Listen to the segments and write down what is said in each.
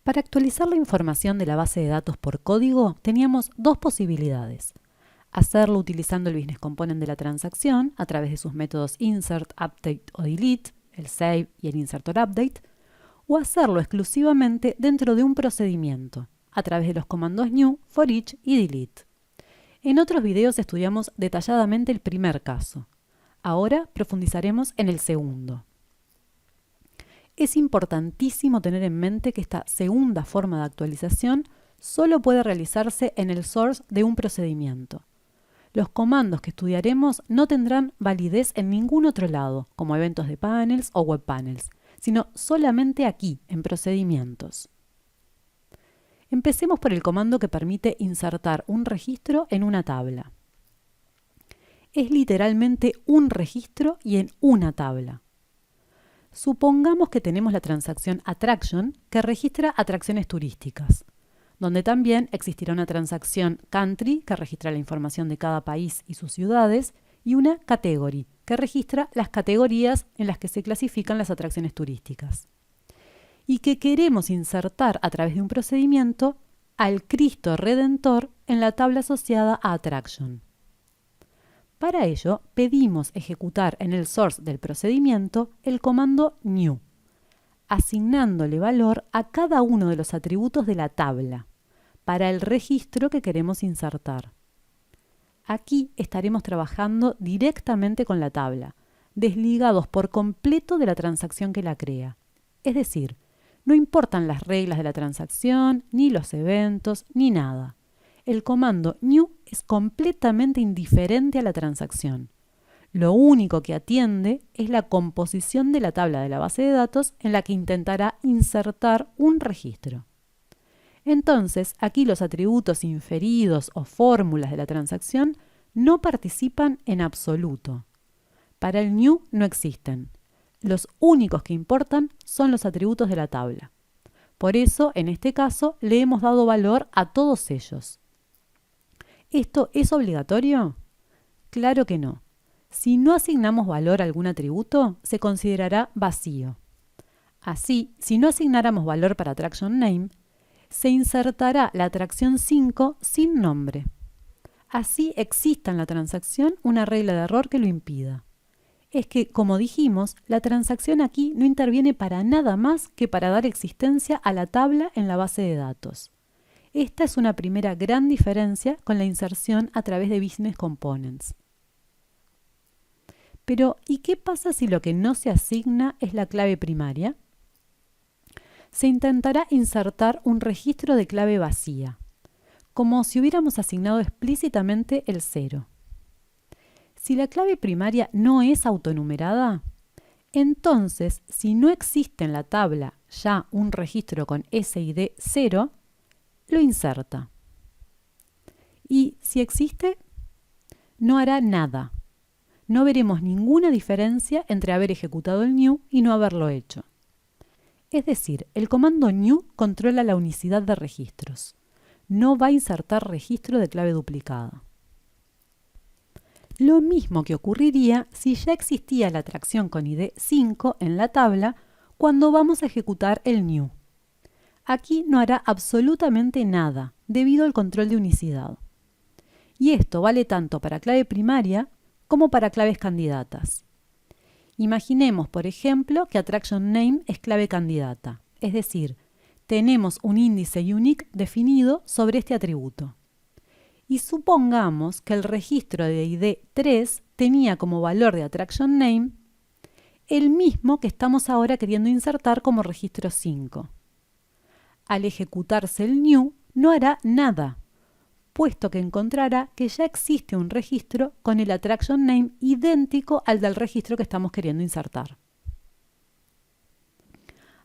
Para actualizar la información de la base de datos por código, teníamos dos posibilidades. Hacerlo utilizando el business component de la transacción a través de sus métodos insert, update o delete, el save y el insert or update, o hacerlo exclusivamente dentro de un procedimiento, a través de los comandos new, for each y delete. En otros videos estudiamos detalladamente el primer caso. Ahora profundizaremos en el segundo. Es importantísimo tener en mente que esta segunda forma de actualización solo puede realizarse en el source de un procedimiento. Los comandos que estudiaremos no tendrán validez en ningún otro lado, como eventos de panels o web panels, sino solamente aquí, en procedimientos. Empecemos por el comando que permite insertar un registro en una tabla. Es literalmente un registro y en una tabla. Supongamos que tenemos la transacción Attraction que registra atracciones turísticas, donde también existirá una transacción Country que registra la información de cada país y sus ciudades y una Category que registra las categorías en las que se clasifican las atracciones turísticas. Y que queremos insertar a través de un procedimiento al Cristo Redentor en la tabla asociada a Attraction. Para ello, pedimos ejecutar en el source del procedimiento el comando new, asignándole valor a cada uno de los atributos de la tabla para el registro que queremos insertar. Aquí estaremos trabajando directamente con la tabla, desligados por completo de la transacción que la crea. Es decir, no importan las reglas de la transacción, ni los eventos, ni nada. El comando new es completamente indiferente a la transacción. Lo único que atiende es la composición de la tabla de la base de datos en la que intentará insertar un registro. Entonces, aquí los atributos inferidos o fórmulas de la transacción no participan en absoluto. Para el new no existen. Los únicos que importan son los atributos de la tabla. Por eso, en este caso, le hemos dado valor a todos ellos. ¿Esto es obligatorio? Claro que no. Si no asignamos valor a algún atributo, se considerará vacío. Así, si no asignáramos valor para Attraction Name, se insertará la atracción 5 sin nombre. Así exista en la transacción una regla de error que lo impida. Es que, como dijimos, la transacción aquí no interviene para nada más que para dar existencia a la tabla en la base de datos. Esta es una primera gran diferencia con la inserción a través de Business Components. Pero, ¿y qué pasa si lo que no se asigna es la clave primaria? Se intentará insertar un registro de clave vacía, como si hubiéramos asignado explícitamente el 0. Si la clave primaria no es autonumerada, entonces, si no existe en la tabla ya un registro con SID 0, lo inserta. Y si existe, no hará nada. No veremos ninguna diferencia entre haber ejecutado el new y no haberlo hecho. Es decir, el comando new controla la unicidad de registros. No va a insertar registro de clave duplicada. Lo mismo que ocurriría si ya existía la atracción con ID 5 en la tabla cuando vamos a ejecutar el new. Aquí no hará absolutamente nada, debido al control de unicidad. Y esto vale tanto para clave primaria como para claves candidatas. Imaginemos, por ejemplo, que Attraction Name es clave candidata, es decir, tenemos un índice unique definido sobre este atributo. Y supongamos que el registro de ID 3 tenía como valor de Attraction Name el mismo que estamos ahora queriendo insertar como registro 5. Al ejecutarse el new, no hará nada, puesto que encontrará que ya existe un registro con el Attraction Name idéntico al del registro que estamos queriendo insertar.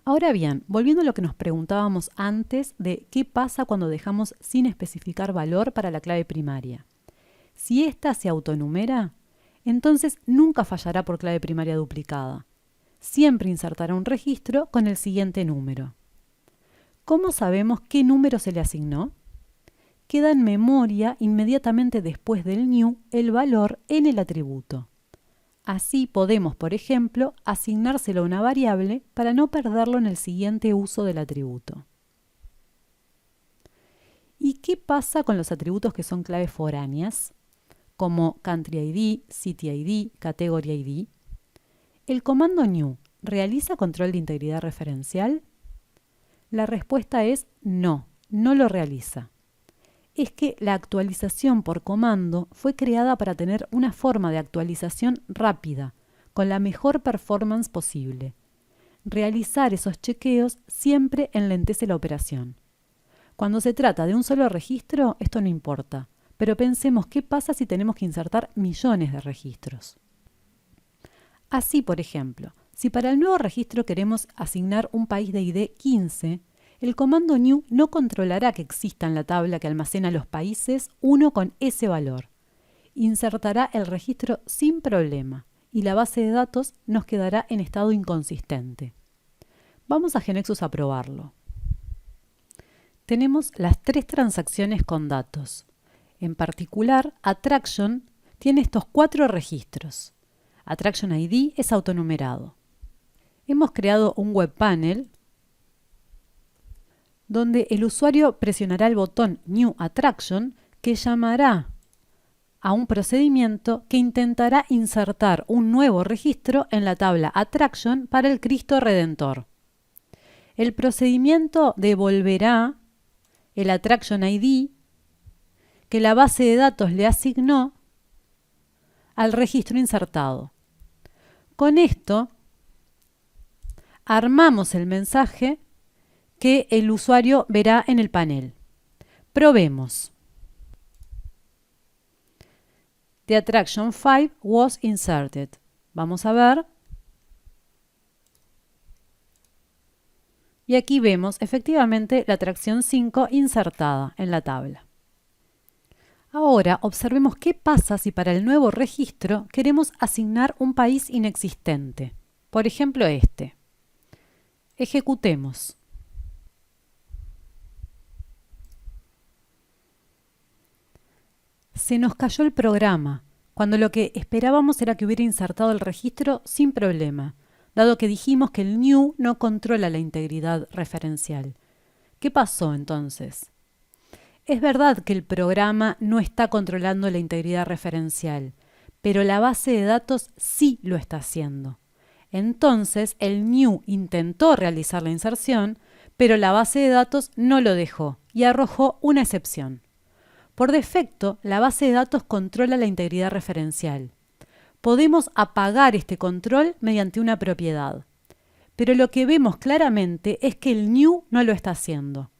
Ahora bien, volviendo a lo que nos preguntábamos antes de qué pasa cuando dejamos sin especificar valor para la clave primaria. Si ésta se autonumera, entonces nunca fallará por clave primaria duplicada. Siempre insertará un registro con el siguiente número. ¿Cómo sabemos qué número se le asignó? Queda en memoria inmediatamente después del new el valor en el atributo. Así podemos, por ejemplo, asignárselo a una variable para no perderlo en el siguiente uso del atributo. ¿Y qué pasa con los atributos que son claves foráneas, como Country ID, City ID, Category ID? ¿El comando new realiza control de integridad referencial? La respuesta es no, no lo realiza. Es que la actualización por comando fue creada para tener una forma de actualización rápida, con la mejor performance posible. Realizar esos chequeos siempre enlentece la operación. Cuando se trata de un solo registro, esto no importa, pero pensemos qué pasa si tenemos que insertar millones de registros. Así, por ejemplo, si para el nuevo registro queremos asignar un país de ID 15, el comando new no controlará que exista en la tabla que almacena los países uno con ese valor. Insertará el registro sin problema y la base de datos nos quedará en estado inconsistente. Vamos a GeneXus a probarlo. Tenemos las 3 transacciones con datos. En particular, Attraction tiene estos 4 registros. Attraction ID es autonumerado. Hemos creado un web panel donde el usuario presionará el botón New Attraction que llamará a un procedimiento que intentará insertar un nuevo registro en la tabla Attraction para el Cristo Redentor. El procedimiento devolverá el Attraction ID que la base de datos le asignó al registro insertado. Con esto, armamos el mensaje que el usuario verá en el panel. Probemos. The Attraction 5 was inserted. Vamos a ver. Y aquí vemos efectivamente la atracción 5 insertada en la tabla. Ahora observemos qué pasa si para el nuevo registro queremos asignar un país inexistente. Por ejemplo, este. Ejecutemos. Se nos cayó el programa, cuando lo que esperábamos era que hubiera insertado el registro sin problema, dado que dijimos que el new no controla la integridad referencial. ¿Qué pasó entonces? Es verdad que el programa no está controlando la integridad referencial, pero la base de datos sí lo está haciendo. Entonces, el new intentó realizar la inserción, pero la base de datos no lo dejó y arrojó una excepción. Por defecto, la base de datos controla la integridad referencial. Podemos apagar este control mediante una propiedad. Pero lo que vemos claramente es que el new no lo está haciendo.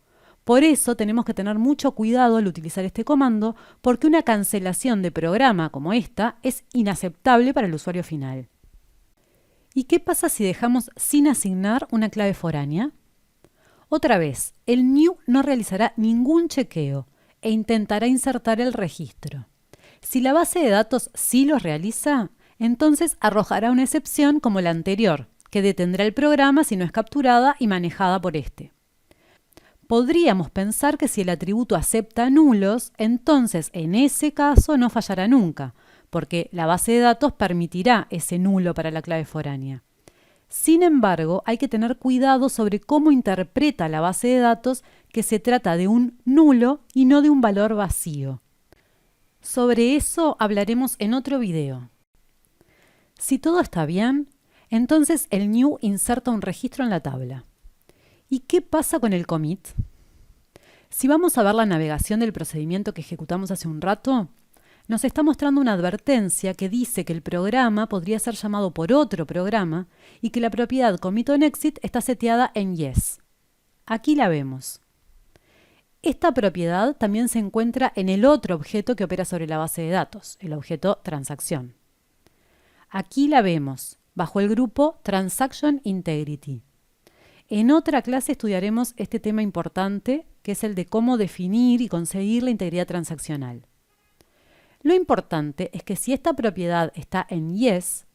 Por eso tenemos que tener mucho cuidado al utilizar este comando, porque una cancelación de programa como esta es inaceptable para el usuario final. ¿Y qué pasa si dejamos sin asignar una clave foránea? Otra vez, el new no realizará ningún chequeo e intentará insertar el registro. Si la base de datos sí lo realiza, entonces arrojará una excepción como la anterior, que detendrá el programa si no es capturada y manejada por este. Podríamos pensar que si el atributo acepta nulos, entonces en ese caso no fallará nunca, porque la base de datos permitirá ese nulo para la clave foránea. Sin embargo, hay que tener cuidado sobre cómo interpreta la base de datos que se trata de un nulo y no de un valor vacío. Sobre eso hablaremos en otro video. Si todo está bien, entonces el new inserta un registro en la tabla. ¿Y qué pasa con el commit? Si vamos a ver la navegación del procedimiento que ejecutamos hace un rato, nos está mostrando una advertencia que dice que el programa podría ser llamado por otro programa y que la propiedad commit_on_exit está seteada en yes. Aquí la vemos. Esta propiedad también se encuentra en el otro objeto que opera sobre la base de datos, el objeto transacción. Aquí la vemos, bajo el grupo Transaction Integrity. En otra clase estudiaremos este tema importante, que es el de cómo definir y conseguir la integridad transaccional. Lo importante es que si esta propiedad está en yes,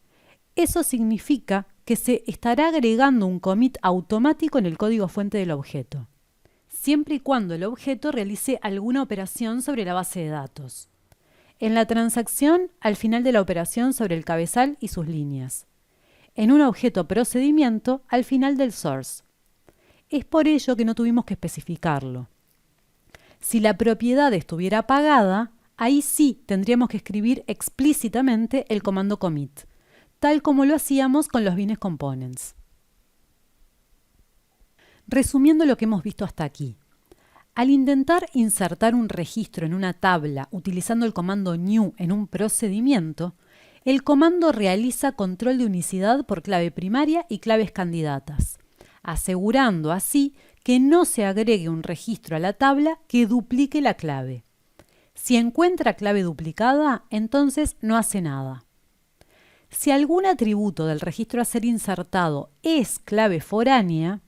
eso significa que se estará agregando un commit automático en el código fuente del objeto, siempre y cuando el objeto realice alguna operación sobre la base de datos. En la transacción, al final de la operación sobre el cabezal y sus líneas. En un objeto procedimiento, al final del source. Es por ello que no tuvimos que especificarlo. Si la propiedad estuviera pagada, ahí sí tendríamos que escribir explícitamente el comando commit, tal como lo hacíamos con los bienes components. Resumiendo lo que hemos visto hasta aquí, al intentar insertar un registro en una tabla utilizando el comando new en un procedimiento, el comando realiza control de unicidad por clave primaria y claves candidatas, asegurando así que no se agregue un registro a la tabla que duplique la clave. Si encuentra clave duplicada, entonces no hace nada. Si algún atributo del registro a ser insertado es clave foránea,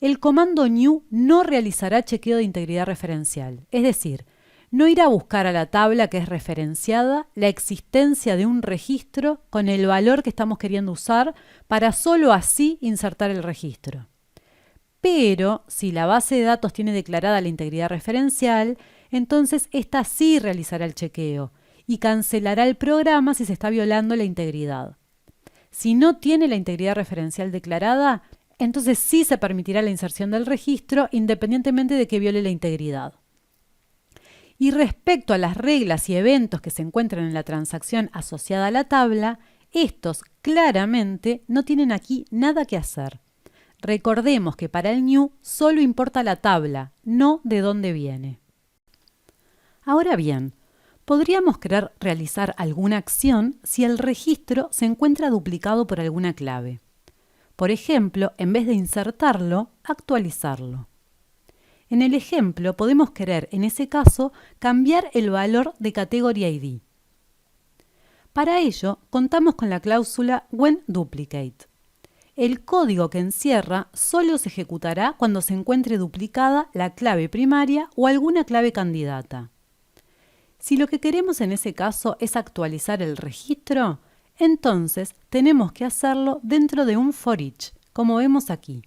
el comando new no realizará chequeo de integridad referencial, es decir, no irá a buscar a la tabla que es referenciada la existencia de un registro con el valor que estamos queriendo usar para solo así insertar el registro. Pero si la base de datos tiene declarada la integridad referencial, entonces ésta sí realizará el chequeo y cancelará el programa si se está violando la integridad. Si no tiene la integridad referencial declarada, entonces sí se permitirá la inserción del registro independientemente de que viole la integridad. Y respecto a las reglas y eventos que se encuentran en la transacción asociada a la tabla, estos claramente no tienen aquí nada que hacer. Recordemos que para el new solo importa la tabla, no de dónde viene. Ahora bien, podríamos querer realizar alguna acción si el registro se encuentra duplicado por alguna clave. Por ejemplo, en vez de insertarlo, actualizarlo. En el ejemplo, podemos querer, en ese caso, cambiar el valor de Category ID. Para ello, contamos con la cláusula WhenDuplicate. El código que encierra solo se ejecutará cuando se encuentre duplicada la clave primaria o alguna clave candidata. Si lo que queremos en ese caso es actualizar el registro, entonces tenemos que hacerlo dentro de un for each, como vemos aquí.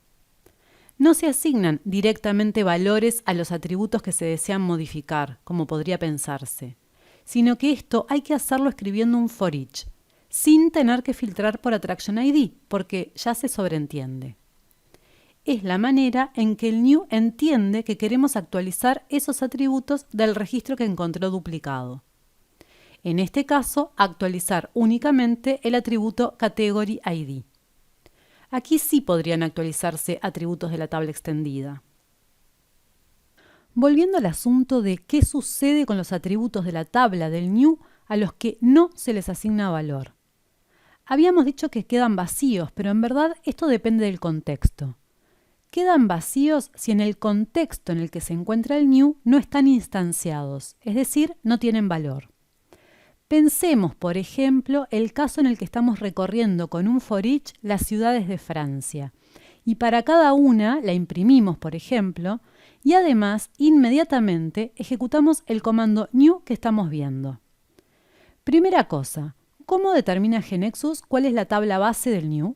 No se asignan directamente valores a los atributos que se desean modificar, como podría pensarse, sino que esto hay que hacerlo escribiendo un for each, sin tener que filtrar por Attraction ID, porque ya se sobreentiende. Es la manera en que el new entiende que queremos actualizar esos atributos del registro que encontró duplicado. En este caso, actualizar únicamente el atributo Category ID. Aquí sí podrían actualizarse atributos de la tabla extendida. Volviendo al asunto de qué sucede con los atributos de la tabla del new a los que no se les asigna valor. Habíamos dicho que quedan vacíos, pero en verdad esto depende del contexto. Quedan vacíos si en el contexto en el que se encuentra el new no están instanciados, es decir, no tienen valor. Pensemos, por ejemplo, el caso en el que estamos recorriendo con un for each las ciudades de Francia. Y para cada una la imprimimos, por ejemplo, y además inmediatamente ejecutamos el comando new que estamos viendo. Primera cosa, ¿cómo determina GNexus cuál es la tabla base del new?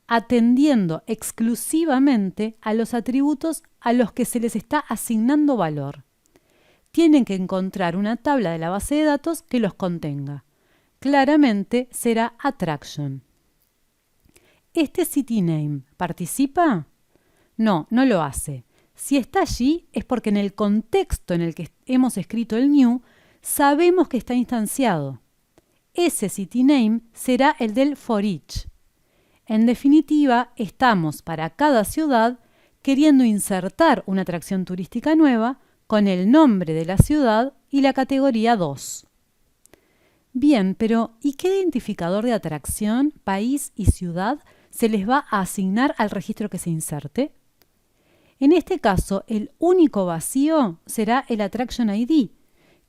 Atendiendo exclusivamente a los atributos a los que se les está asignando valor. Tienen que encontrar una tabla de la base de datos que los contenga. Claramente será Attraction. ¿Este CityName participa? No, no lo hace. Si está allí es porque en el contexto en el que hemos escrito el new, sabemos que está instanciado. Ese CityName será el del for each. En definitiva, estamos para cada ciudad queriendo insertar una atracción turística nueva con el nombre de la ciudad y la categoría 2. Bien, pero ¿y qué identificador de atracción, país y ciudad se les va a asignar al registro que se inserte? En este caso, el único vacío será el Attraction ID,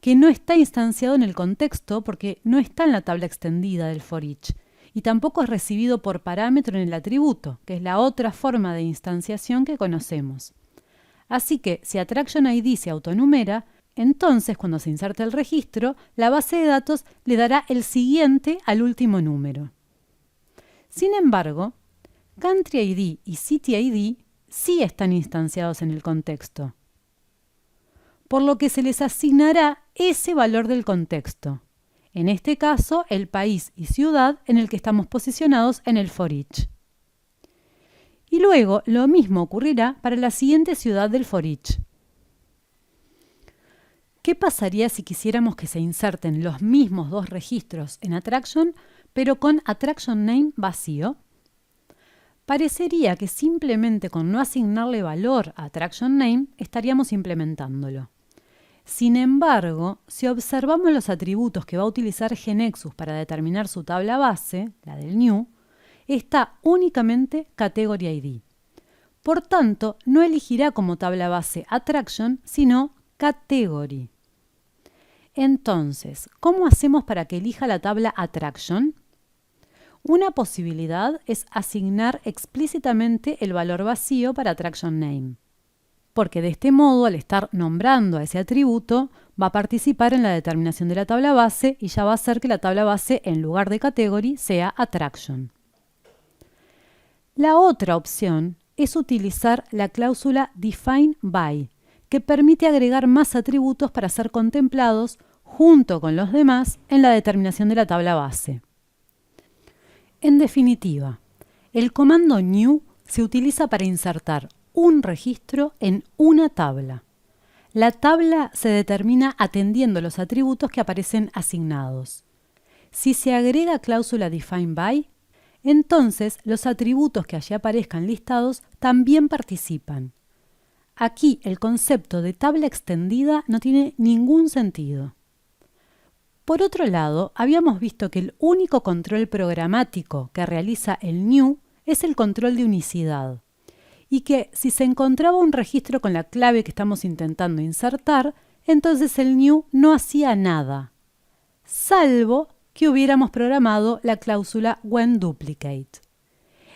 que no está instanciado en el contexto porque no está en la tabla extendida del for each, y tampoco es recibido por parámetro en el atributo, que es la otra forma de instanciación que conocemos. Así que si Attraction ID se autonumera, entonces cuando se inserte el registro, la base de datos le dará el siguiente al último número. Sin embargo, Country ID y City ID sí están instanciados en el contexto, por lo que se les asignará ese valor del contexto. En este caso, el país y ciudad en el que estamos posicionados en el for each. Y luego lo mismo ocurrirá para la siguiente ciudad del for each. ¿Qué pasaría si quisiéramos que se inserten los mismos dos registros en Attraction, pero con Attraction Name vacío? Parecería que simplemente con no asignarle valor a Attraction Name estaríamos implementándolo. Sin embargo, si observamos los atributos que va a utilizar GeneXus para determinar su tabla base, la del new, está únicamente Category ID. Por tanto, no elegirá como tabla base Attraction, sino Category. Entonces, ¿cómo hacemos para que elija la tabla Attraction? Una posibilidad es asignar explícitamente el valor vacío para Attraction Name, porque de este modo, al estar nombrando a ese atributo, va a participar en la determinación de la tabla base y ya va a hacer que la tabla base, en lugar de Category, sea Attraction. La otra opción es utilizar la cláusula Define By, que permite agregar más atributos para ser contemplados junto con los demás en la determinación de la tabla base. En definitiva, el comando new se utiliza para insertar un registro en una tabla. La tabla se determina atendiendo los atributos que aparecen asignados. Si se agrega cláusula Define By, entonces los atributos que allí aparezcan listados también participan. Aquí el concepto de tabla extendida no tiene ningún sentido. Por otro lado, habíamos visto que el único control programático que realiza el new es el control de unicidad, y que si se encontraba un registro con la clave que estamos intentando insertar, entonces el new no hacía nada, salvo que hubiéramos programado la cláusula WhenDuplicate.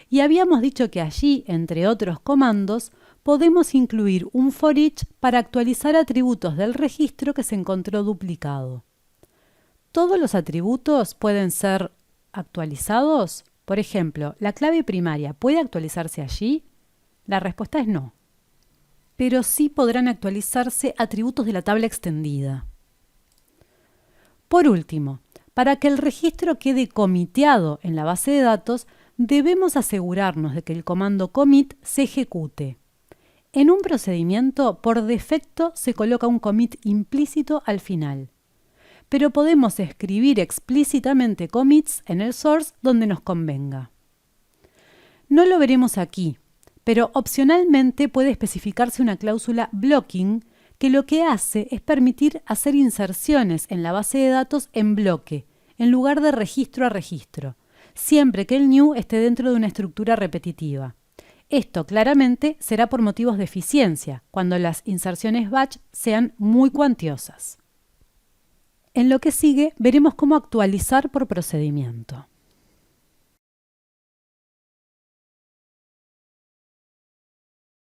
Y habíamos dicho que allí, entre otros comandos, podemos incluir un for each para actualizar atributos del registro que se encontró duplicado. ¿Todos los atributos pueden ser actualizados? Por ejemplo, ¿la clave primaria puede actualizarse allí? La respuesta es no. Pero sí podrán actualizarse atributos de la tabla extendida. Por último, para que el registro quede comiteado en la base de datos, debemos asegurarnos de que el comando commit se ejecute. En un procedimiento, por defecto, se coloca un commit implícito al final, pero podemos escribir explícitamente commits en el source donde nos convenga. No lo veremos aquí, pero opcionalmente puede especificarse una cláusula blocking que lo que hace es permitir hacer inserciones en la base de datos en bloque, en lugar de registro a registro, siempre que el new esté dentro de una estructura repetitiva. Esto claramente será por motivos de eficiencia, cuando las inserciones batch sean muy cuantiosas. En lo que sigue veremos cómo actualizar por procedimiento.